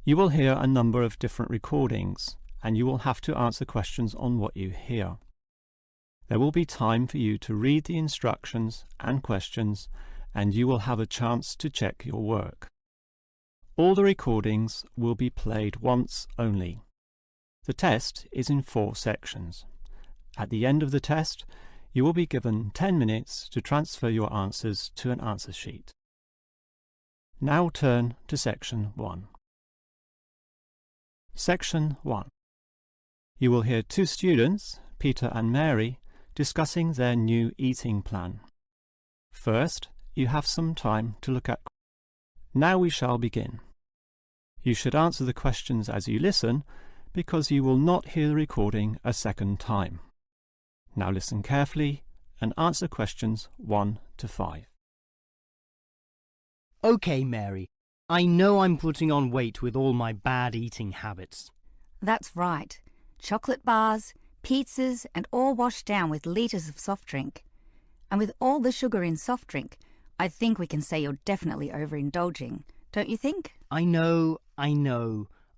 You will hear a number of different recordings, and you will have to answer questions on what you hear. There will be time for you to read the instructions and questions, and you will have a chance to check your work. All the recordings will be played once only. The test is in 4 sections. At the end of the test, you will be given 10 minutes to transfer your answers to an answer sheet. Now turn to Section 1. Section 1. You will hear 2 students, Peter and Mary, discussing their new eating plan. First, you have some time to look at. Now we shall begin. You should answer the questions as you listen, because you will not hear the recording a second time. Now listen carefully and answer questions 1 to 5. OK, Mary. I know I'm putting on weight with all my bad eating habits. That's right. Chocolate bars, pizzas, and all washed down with litres of soft drink. And with all the sugar in soft drink, I think we can say you're definitely overindulging, don't you think? I know.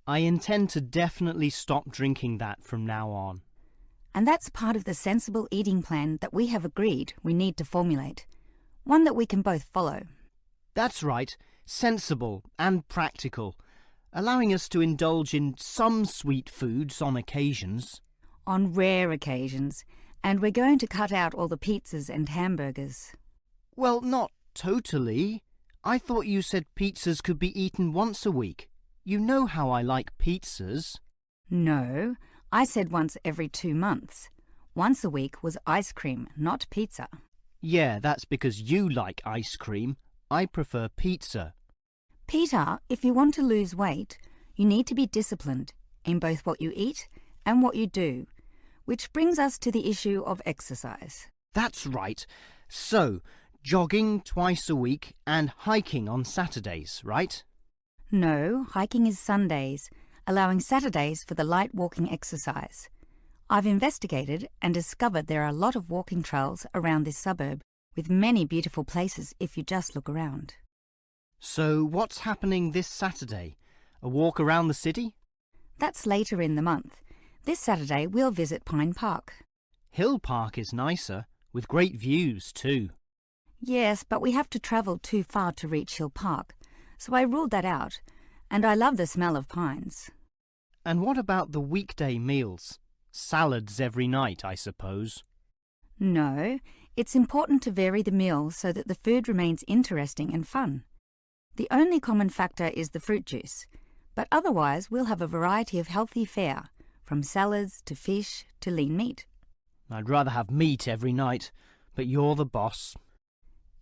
I intend to definitely stop drinking that from now on. And that's part of the sensible eating plan that we have agreed we need to formulate. One that we can both follow. That's right. Sensible and practical. Allowing us to indulge in some sweet foods on occasions. On rare occasions. And we're going to cut out all the pizzas and hamburgers. Well, not totally. I thought you said pizzas could be eaten once a week. You know how I like pizzas. No, I said once every 2 months. Once a week was ice cream, not pizza. Yeah, that's because you like ice cream. I prefer pizza. Peter, if you want to lose weight, you need to be disciplined in both what you eat and what you do, which brings us to the issue of exercise. That's right. So, jogging twice a week and hiking on Saturdays, right? No, hiking is Sundays, allowing Saturdays for the light walking exercise. I've investigated and discovered there are a lot of walking trails around this suburb, with many beautiful places if you just look around. So what's happening this Saturday? A walk around the city? That's later in the month. This Saturday we'll visit Pine Park. Hill Park is nicer, with great views too. Yes, but we have to travel too far to reach Hill Park, so I ruled that out, and I love the smell of pines. And what about the weekday meals? Salads every night, I suppose. No, it's important to vary the meals so that the food remains interesting and fun. The only common factor is the fruit juice, but otherwise we'll have a variety of healthy fare, from salads to fish to lean meat. I'd rather have meat every night, but you're the boss.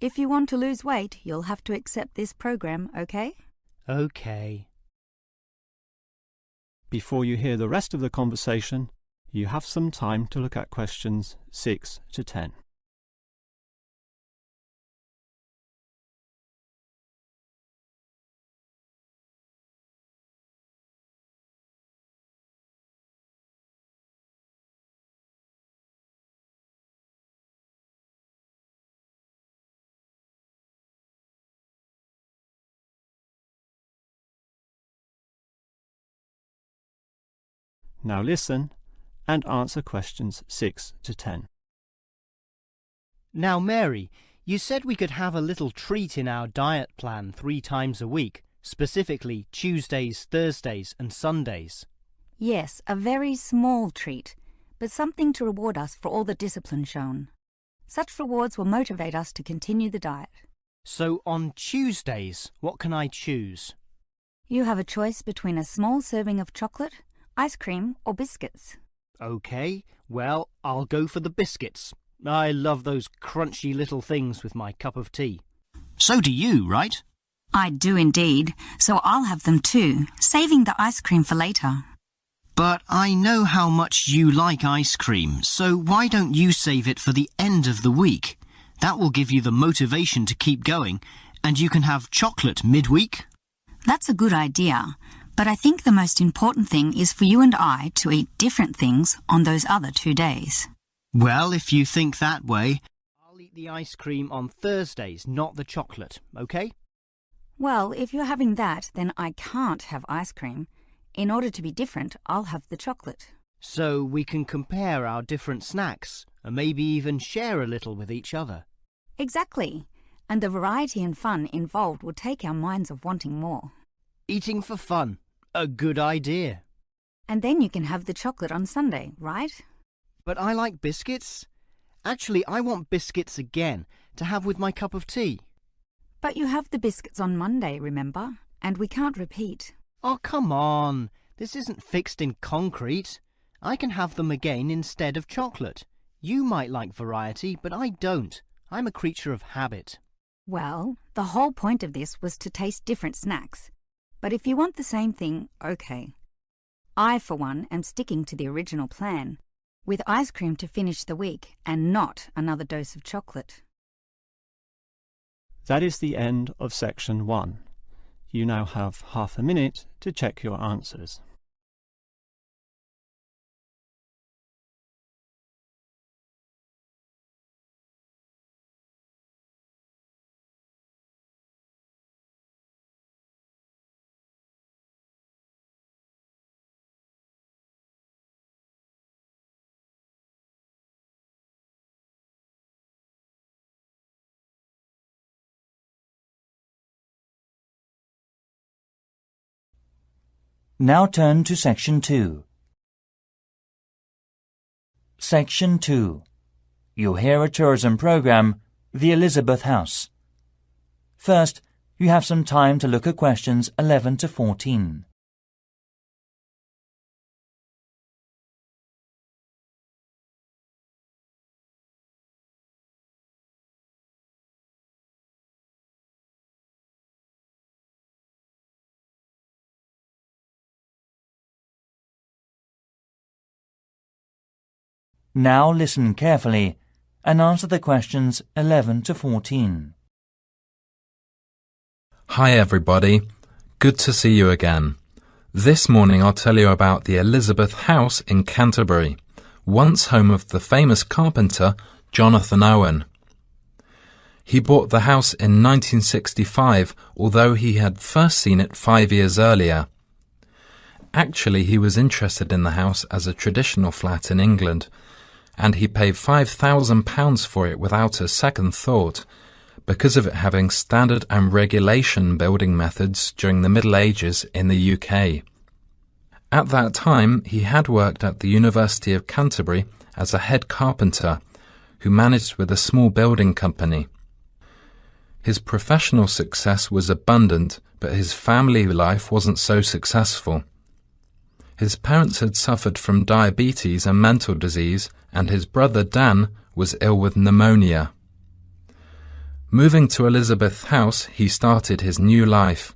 If you want to lose weight, you'll have to accept this program, okay? Okay. Before you hear the rest of the conversation, you have some time to look at questions 6 to 10. Now listen and answer questions 6 to 10. Now, Mary, you said we could have a little treat in our diet plan 3 times a week, specifically Tuesdays, Thursdays and Sundays. Yes, a very small treat, but something to reward us for all the discipline shown. Such rewards will motivate us to continue the diet. So on Tuesdays, what can I choose? You have a choice between a small serving of chocolate, ice cream or biscuits. OK, well, I'll go for the biscuits. I love those crunchy little things with my cup of tea. So do you, right? I do indeed, so I'll have them too, saving the ice cream for later. But I know how much you like ice cream, so why don't you save it for the end of the week? That will give you the motivation to keep going, and you can have chocolate midweek. That's a good idea, but I think the most important thing is for you and I to eat different things on those other 2 days. Well, if you think that way, I'll eat the ice cream on Thursdays, not the chocolate, OK? Well, if you're having that, then I can't have ice cream. In order to be different, I'll have the chocolate. So we can compare our different snacks and maybe even share a little with each other. Exactly. And the variety and fun involved will take our minds of wanting more. Eating for fun. A good idea. And then you can have the chocolate on Sunday, right? But I like biscuits. Actually, I want biscuits again to have with my cup of tea. But you have the biscuits on Monday, remember? And we can't repeat. Oh, come on. This isn't fixed in concrete. I can have them again instead of chocolate. You might like variety, but I don't. I'm a creature of habit. Well, the whole point of this was to taste different snacks. But if you want the same thing, okay. I, for one, am sticking to the original plan, with ice cream to finish the week and not another dose of chocolate. That is the end of section 1. You now have half a minute to check your answers. Now turn to Section 2. Section 2. You'll hear a tourism program, The Elizabeth House. First, you have some time to look at questions 11 to 14. Now listen carefully and answer the questions 11 to 14. Hi everybody, good to see you again. This morning I'll tell you about the Elizabeth House in Canterbury, once home of the famous carpenter Jonathan Owen. He bought the house in 1965, although he had first seen it 5 years earlier. Actually, he was interested in the house as a traditional flat in England, and he paid £5,000 for it without a second thought, because of it having standard and regulation building methods during the Middle Ages in the UK. At that time, he had worked at the University of Canterbury as a head carpenter, who managed with a small building company. His professional success was abundant, but his family life wasn't so successful. His parents had suffered from diabetes and mental disease, and his brother Dan was ill with pneumonia. Moving to Elizabeth House, he started his new life.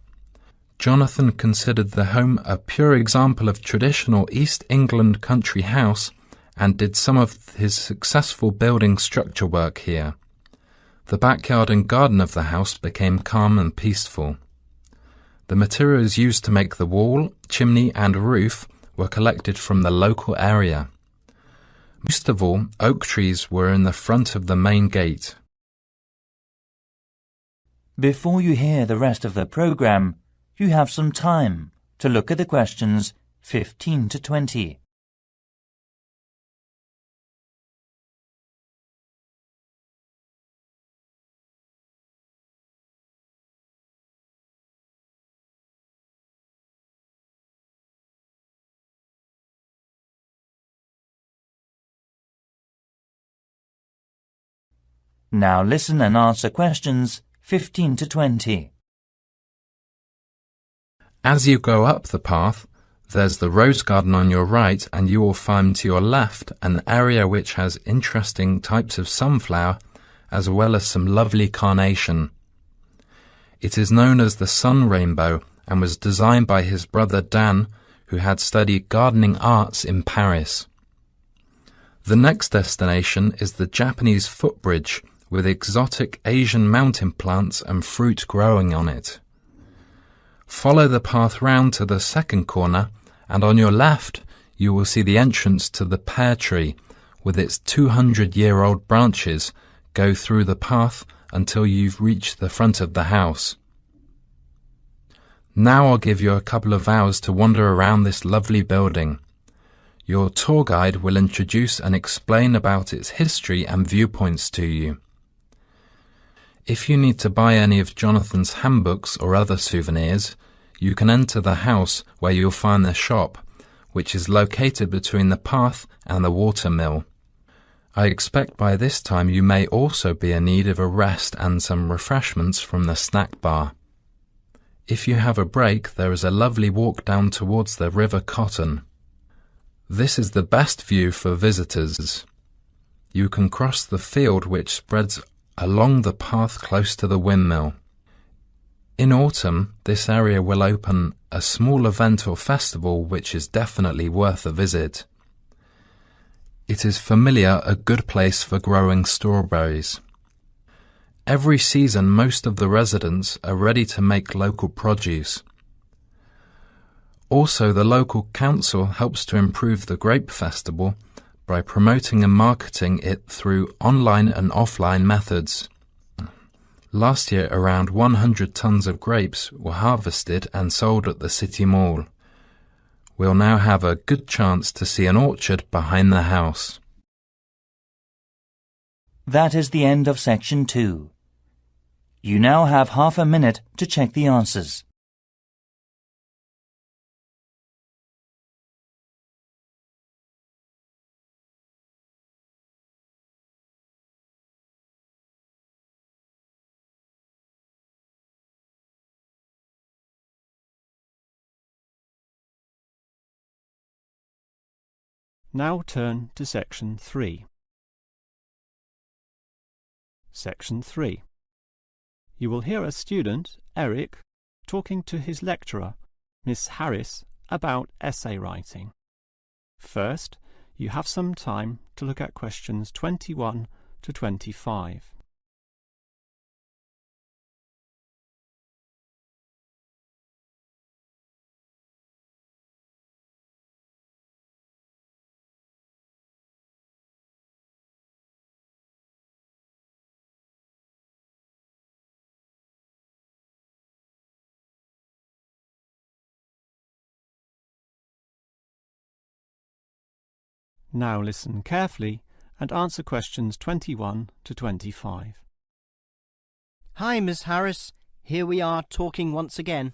Jonathan considered the home a pure example of traditional East England country house and did some of his successful building structure work here. The backyard and garden of the house became calm and peaceful. The materials used to make the wall, chimney and roof were collected from the local area. Most of all, oak trees were in the front of the main gate. Before you hear the rest of the program, you have some time to look at the questions 15 to 20. Now listen and answer questions 15 to 20. As you go up the path, there's the rose garden on your right, and you will find to your left an area which has interesting types of sunflower as well as some lovely carnation. It is known as the sun rainbow and was designed by his brother Dan, who had studied gardening arts in Paris. The next destination is the Japanese footbridge, with exotic Asian mountain plants and fruit growing on it. Follow the path round to the second corner, and on your left you will see the entrance to the pear tree, with its 200-year-old branches go through the path until you've reached the front of the house. Now I'll give you a couple of hours to wander around this lovely building. Your tour guide will introduce and explain about its history and viewpoints to you. If you need to buy any of Jonathan's handbooks or other souvenirs, you can enter the house where you'll find the shop, which is located between the path and the watermill. I expect by this time you may also be in need of a rest and some refreshments from the snack bar. If you have a break, there is a lovely walk down towards the River Cotton. This is the best view for visitors. You can cross the field which spreads along the path close to the windmill. In autumn, this area will open a small event or festival which is definitely worth a visit. It is familiar a good place for growing strawberries. Every season most of the residents are ready to make local produce. Also, the local council helps to improve the grape festival by promoting and marketing it through online and offline methods. Last year, around 100 tons of grapes were harvested and sold at the City Mall. We'll now have a good chance to see an orchard behind the house. That is the end of section 2. You now have half a minute to check the answers. Now turn to Section 3. Section 3. You will hear a student, Eric, talking to his lecturer, Miss Harris, about essay writing. First, you have some time to look at questions 21 to 25. Now listen carefully and answer questions 21 to 25. Hi, Miss Harris. Here we are talking once again.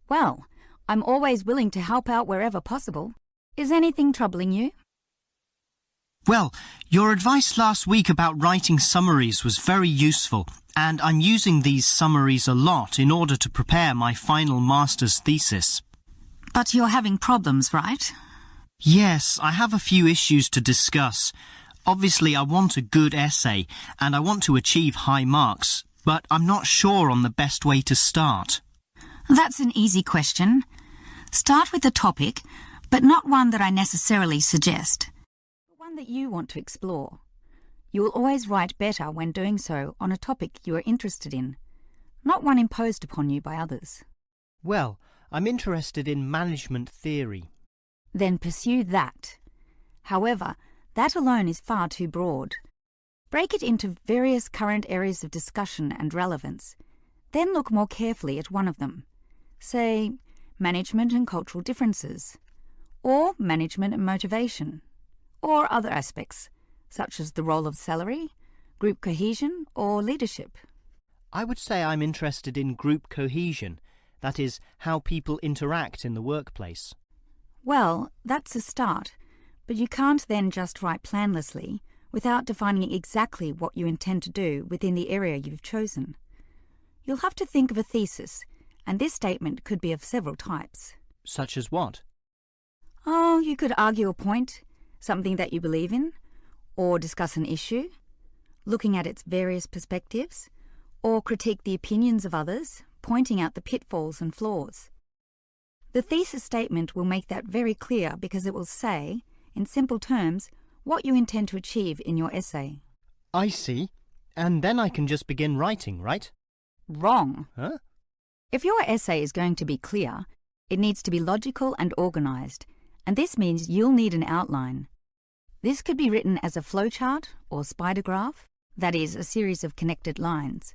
Well, I'm always willing to help out wherever possible. Is anything troubling you? Well, your advice last week about writing summaries was very useful, and I'm using these summaries a lot in order to prepare my final master's thesis. But you're having problems, right? Yes, I have a few issues to discuss. Obviously, I want a good essay, and I want to achieve high marks, but I'm not sure on the best way to start. That's an easy question. Start with a topic, but not one that I necessarily suggest. One that you want to explore. You will always write better when doing so on a topic you are interested in, not one imposed upon you by others. Well, I'm interested in management theory. Then pursue that. However, that alone is far too broad. Break it into various current areas of discussion and relevance. Then look more carefully at one of them. Say, management and cultural differences, or management and motivation, or other aspects, such as the role of salary, group cohesion, or leadership. I would say I'm interested in group cohesion, that is, how people interact in the workplace. Well, that's a start, but you can't then just write planlessly without defining exactly what you intend to do within the area you've chosen. You'll have to think of a thesis, and this statement could be of several types. Such as what? Oh, you could argue a point, something that you believe in, or discuss an issue, looking at its various perspectives, or critique the opinions of others, pointing out the pitfalls and flaws. The thesis statement will make that very clear because it will say, in simple terms, what you intend to achieve in your essay. I see. And then I can just begin writing, right? Wrong. Huh? If your essay is going to be clear, it needs to be logical and organised, and this means you'll need an outline. This could be written as a flowchart or spider graph, that is, a series of connected lines.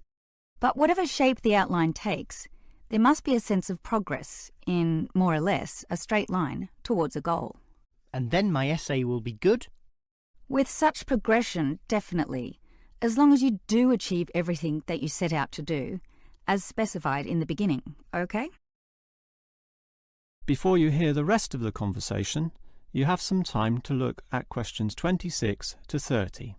But whatever shape the outline takes, There must be a sense of progress in, more or less, a straight line towards a goal. And then my essay will be good? With such progression, definitely, as long as you do achieve everything that you set out to do, as specified in the beginning, okay? Before you hear the rest of the conversation, you have some time to look at questions 26 to 30.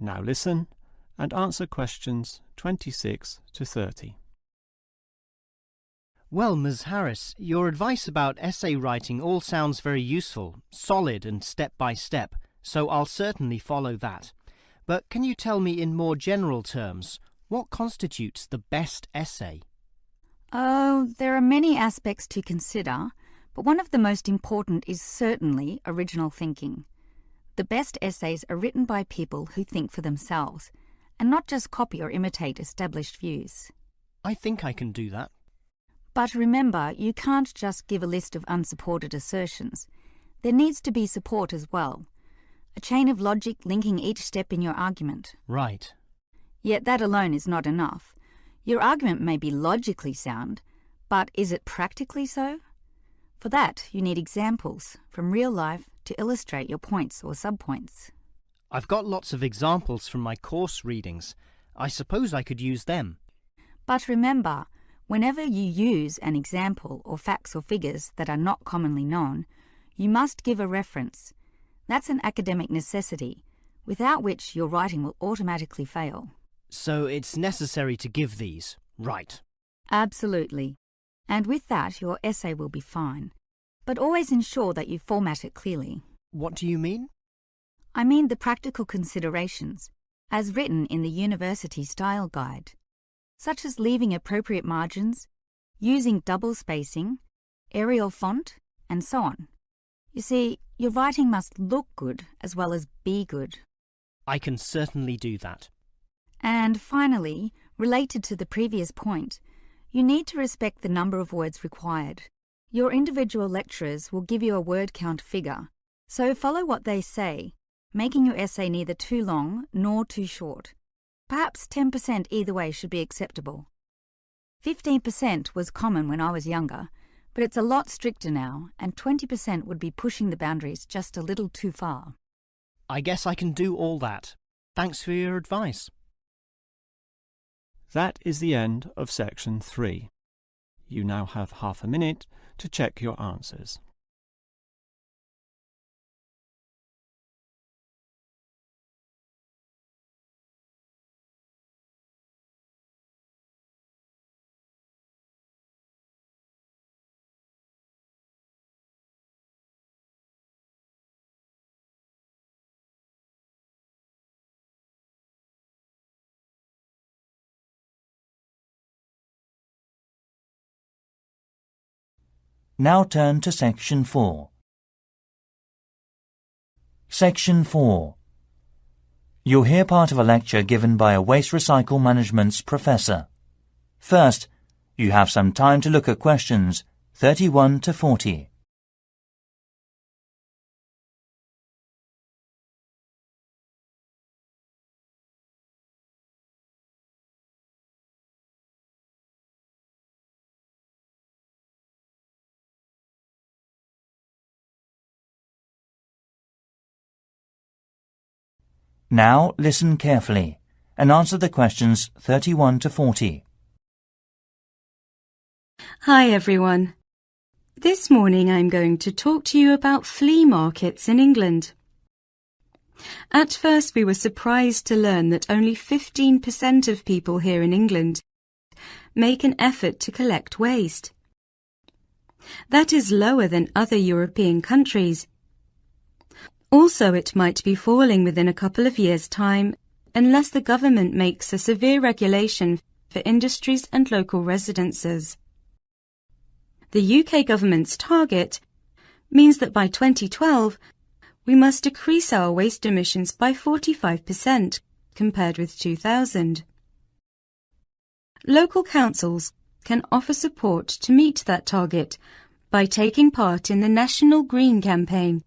Now listen and answer questions 26 to 30. Well, Ms. Harris, your advice about essay writing all sounds very useful, solid and step by step, so I'll certainly follow that. But can you tell me in more general terms, what constitutes the best essay? Oh, there are many aspects to consider, but one of the most important is certainly original thinking. The best essays are written by people who think for themselves, and not just copy or imitate established views. I think I can do that. But remember, you can't just give a list of unsupported assertions. There needs to be support as well. A chain of logic linking each step in your argument. Right. Yet that alone is not enough. Your argument may be logically sound, but is it practically so? For that, you need examples from real life to illustrate your points or subpoints. I've got lots of examples from my course readings. I suppose I could use them. But remember, whenever you use an example or facts or figures that are not commonly known, you must give a reference. That's an academic necessity, without which your writing will automatically fail. So it's necessary to give these, right? Absolutely. And with that, your essay will be fine. But always ensure that you format it clearly. What do you mean? I mean the practical considerations, as written in the University Style Guide, such as leaving appropriate margins, using double spacing, Arial font, and so on. You see, your writing must look good as well as be good. I can certainly do that. And finally, related to the previous point, you need to respect the number of words required. Your individual lecturers will give you a word count figure, so follow what they say, making your essay neither too long nor too short. Perhaps 10% either way should be acceptable. 15% was common when I was younger, but it's a lot stricter now, and 20% would be pushing the boundaries just a little too far. I guess I can do all that. Thanks for your advice. That is the end of section 3. You now have half a minute to check your answers. Now turn to Section 4. Section 4. You'll hear part of a lecture given by a waste recycle management's professor. First, you have some time to look at questions 31 to 40. Now listen carefully and answer the questions 31 to 40. Hi everyone. This morning I'm going to talk to you about flea markets in England. At first we were surprised to learn that only 15% of people here in England make an effort to collect waste. That is lower than other European countries. Also, it might be falling within a couple of years' time unless the government makes a severe regulation for industries and local residences. The UK government's target means that by 2012, we must decrease our waste emissions by 45% compared with 2000. Local councils can offer support to meet that target by taking part in the National Green Campaign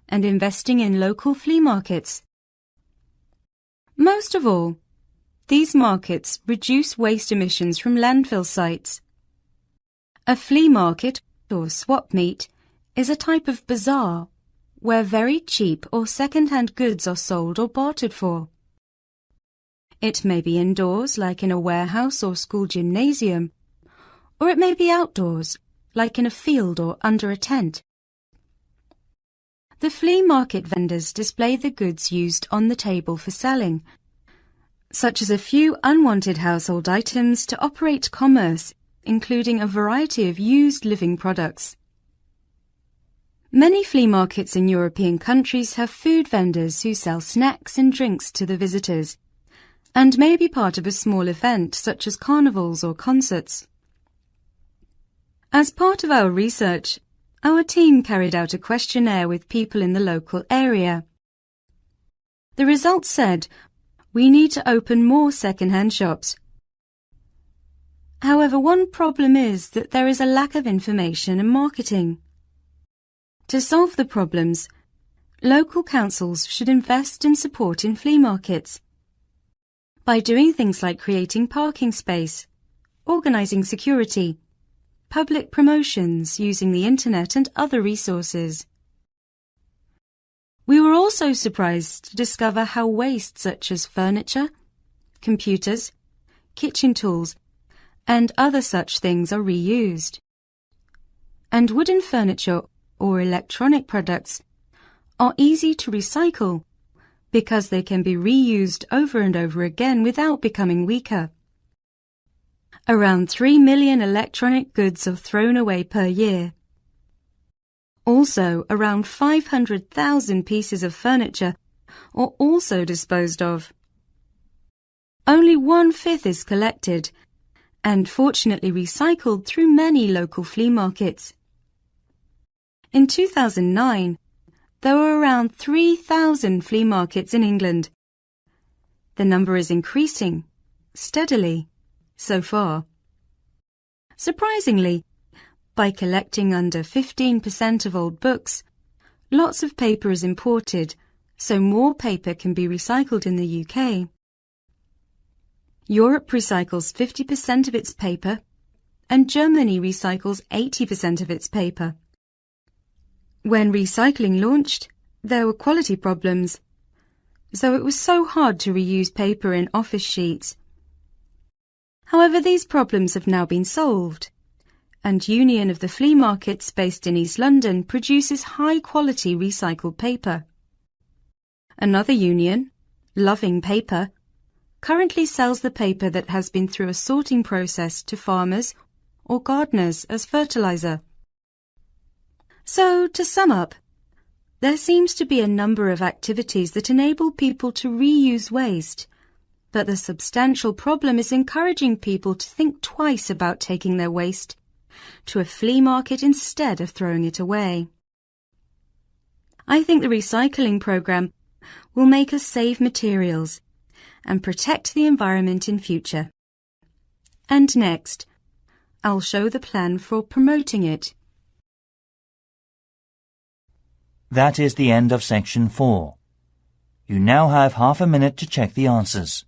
and investing in local flea markets. Most of all, these markets reduce waste emissions from landfill sites. A flea market, or swap meet, is a type of bazaar where very cheap or second-hand goods are sold or bartered for. It may be indoors, like in a warehouse or school gymnasium, or it may be outdoors, like in a field or under a tent. The flea market vendors display the goods used on the table for selling, such as a few unwanted household items to operate commerce, including a variety of used living products. Many flea markets in European countries have food vendors who sell snacks and drinks to the visitors, and may be part of a small event such as carnivals or concerts. As part of our research, our team carried out a questionnaire with people in the local area. The results said, we need to open more second-hand shops. However, one problem is that there is a lack of information and marketing. To solve the problems, local councils should invest and support in flea markets by doing things like creating parking space, organising security, public promotions using the internet and other resources. We were also surprised to discover how waste such as furniture, computers, kitchen tools, and other such things are reused. And wooden furniture or electronic products are easy to recycle because they can be reused over and over again without becoming weaker. Around 3 million electronic goods are thrown away per year. Also, around 500,000 pieces of furniture are also disposed of. Only 1/5 is collected and fortunately recycled through many local flea markets. In 2009, there were around 3,000 flea markets in England. The number is increasing, steadily, so far. Surprisingly, by collecting under 15% of old books, lots of paper is imported, so more paper can be recycled in the UK. Europe recycles 50% of its paper, and Germany recycles 80% of its paper. When recycling launched, there were quality problems, so it was so hard to reuse paper in office sheets. However, these problems have now been solved, and Union of the Flea Markets based in East London produces high-quality recycled paper. Another union, Loving Paper, currently sells the paper that has been through a sorting process to farmers or gardeners as fertilizer. So, to sum up, there seems to be a number of activities that enable people to reuse waste, but the substantial problem is encouraging people to think twice about taking their waste to a flea market instead of throwing it away. I think the recycling program will make us save materials and protect the environment in future. And next, I'll show the plan for promoting it. That is the end of section 4. You now have half a minute to check the answers.